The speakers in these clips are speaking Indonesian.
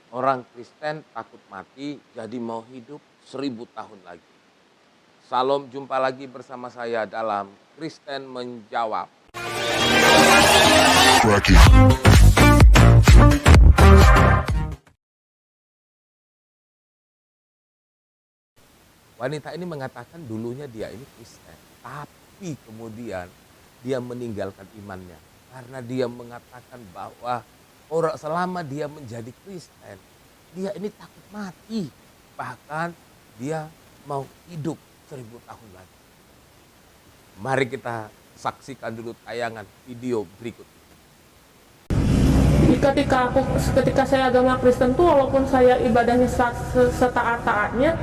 Orang Kristen takut mati, jadi mau hidup 1000 tahun lagi. Salam, jumpa lagi bersama saya dalam Kristen Menjawab. Wanita ini mengatakan dulunya dia ini Kristen, tapi kemudian dia meninggalkan imannya karena dia mengatakan bahwa selama dia menjadi Kristen, dia ini takut mati, bahkan dia mau hidup 1000 tahun lagi. Mari kita saksikan dulu tayangan video berikut. Ketika saya agama Kristen tuh, walaupun saya ibadahnya setaat-taatnya,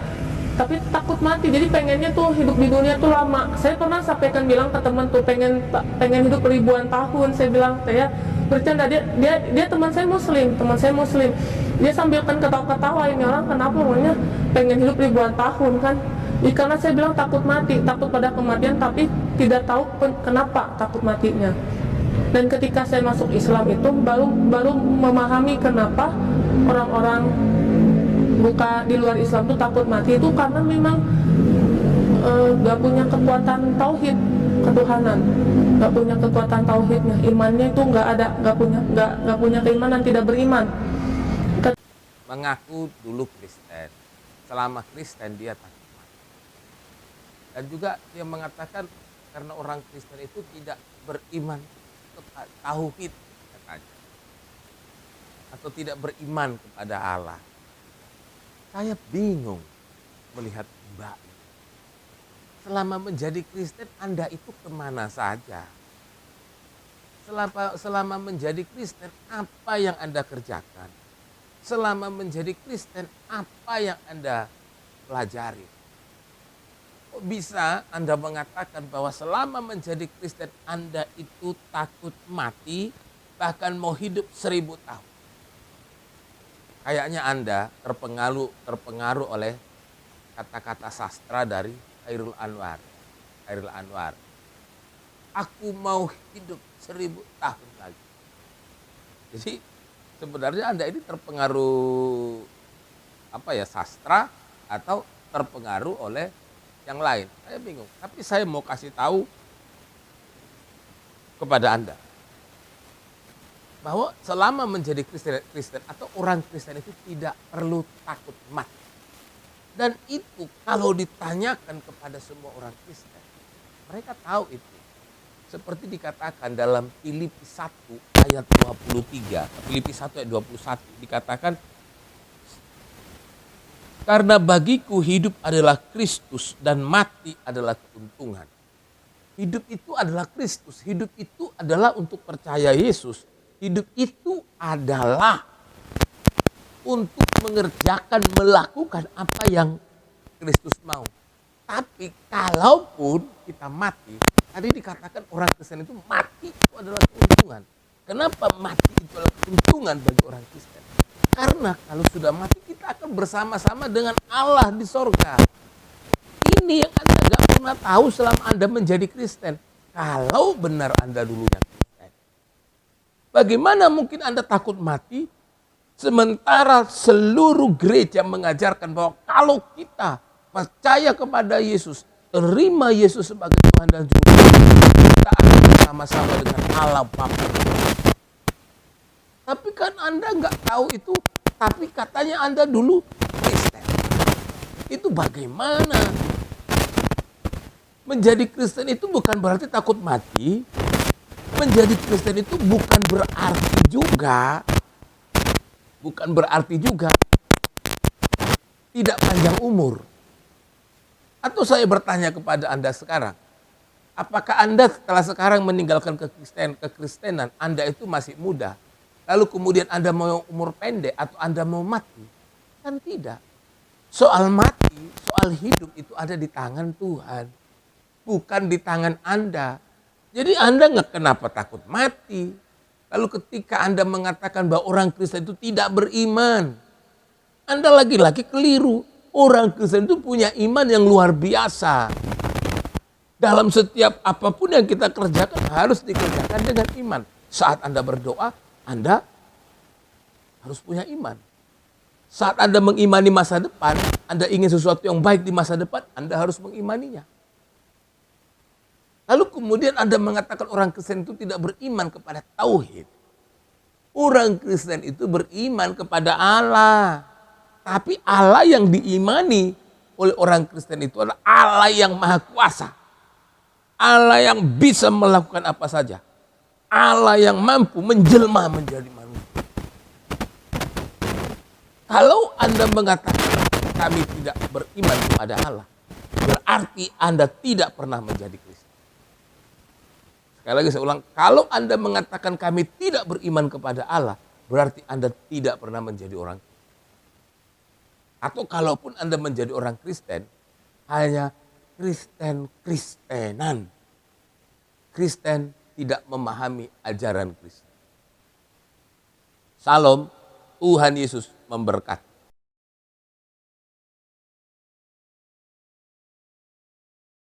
tapi takut mati. Jadi pengennya tuh hidup di dunia tuh lama. Saya pernah sampaikan bilang ke teman tuh pengen hidup ribuan tahun. Saya bilang ya bercanda, dia teman saya muslim. Dia sambil kan ketawa-ketawa, ini orang kenapa maunya pengen hidup ribuan tahun kan? Karena saya bilang takut mati, takut pada kematian, tapi tidak tahu kenapa takut matinya. Dan ketika saya masuk Islam itu baru memahami kenapa orang-orang buka di luar Islam tuh takut mati, itu karena memang gak punya kekuatan tauhid ketuhanan, gak punya kekuatan tauhidnya, imannya itu gak ada, gak punya keimanan, tidak beriman. Mengaku dulu Kristen, selama Kristen dia takut mati. Dan juga dia mengatakan karena orang Kristen itu tidak beriman kepada tauhid katanya, atau tidak beriman kepada Allah. Saya bingung melihat Mbak. Selama menjadi Kristen Anda itu kemana saja? Selama menjadi Kristen apa yang Anda kerjakan? Selama menjadi Kristen apa yang Anda pelajari? Kok bisa Anda mengatakan bahwa selama menjadi Kristen Anda itu takut mati, bahkan mau hidup 1000 tahun? Kayaknya Anda terpengaruh oleh kata-kata sastra dari Chairul Anwar. Aku mau hidup 1000 tahun lagi. Jadi sebenarnya Anda ini terpengaruh sastra atau terpengaruh oleh yang lain? Saya bingung. Tapi saya mau kasih tahu kepada Anda bahwa selama menjadi Kristen atau orang Kristen itu tidak perlu takut mati. Dan itu kalau ditanyakan kepada semua orang Kristen, mereka tahu itu. Seperti dikatakan dalam Filipi 1 ayat 23, Filipi 1 ayat 21 dikatakan, karena bagiku hidup adalah Kristus dan mati adalah keuntungan. Hidup itu adalah Kristus, hidup itu adalah untuk percaya Yesus. Hidup itu adalah untuk melakukan apa yang Kristus mau. Tapi kalaupun kita mati, tadi dikatakan orang Kristen itu mati itu adalah keuntungan. Kenapa mati itu adalah keuntungan bagi orang Kristen? Karena kalau sudah mati kita akan bersama-sama dengan Allah di sorga. Ini yang Anda gak pernah tahu selama Anda menjadi Kristen. Kalau benar Anda dulunya Kristen. Bagaimana mungkin Anda takut mati? Sementara seluruh gereja mengajarkan bahwa kalau kita percaya kepada Yesus, terima Yesus sebagai Tuhan dan Juru Selamat, kita akan bersama-sama dengan Allah Bapa. Tapi kan Anda nggak tahu itu, tapi katanya Anda dulu Kristen. Itu bagaimana? Menjadi Kristen itu bukan berarti takut mati. Menjadi Kristen itu bukan berarti juga tidak panjang umur. Atau saya bertanya kepada Anda sekarang, apakah Anda setelah sekarang meninggalkan kekristenan, Anda itu masih muda? Lalu kemudian Anda mau umur pendek atau Anda mau mati? Kan tidak. Soal mati, soal hidup itu ada di tangan Tuhan, bukan di tangan Anda. Jadi Anda nggak kenapa takut mati. Lalu ketika Anda mengatakan bahwa orang Kristen itu tidak beriman, Anda lagi-lagi keliru. Orang Kristen itu punya iman yang luar biasa. Dalam setiap apapun yang kita kerjakan harus dikerjakan dengan iman. Saat Anda berdoa, Anda harus punya iman. Saat Anda mengimani masa depan, Anda ingin sesuatu yang baik di masa depan, Anda harus mengimaninya. Lalu kemudian Anda mengatakan orang Kristen itu tidak beriman kepada tauhid. Orang Kristen itu beriman kepada Allah. Tapi Allah yang diimani oleh orang Kristen itu adalah Allah yang maha kuasa. Allah yang bisa melakukan apa saja. Allah yang mampu menjelma menjadi manusia. Kalau Anda mengatakan kami tidak beriman kepada Allah, berarti Anda tidak pernah menjadi Kristen. Sekali lagi saya ulang, kalau Anda mengatakan kami tidak beriman kepada Allah, berarti Anda tidak pernah menjadi orang Kristen. Atau kalaupun Anda menjadi orang Kristen, hanya Kristen-Kristenan. Kristen tidak memahami ajaran Kristen. Salam, Tuhan Yesus memberkati.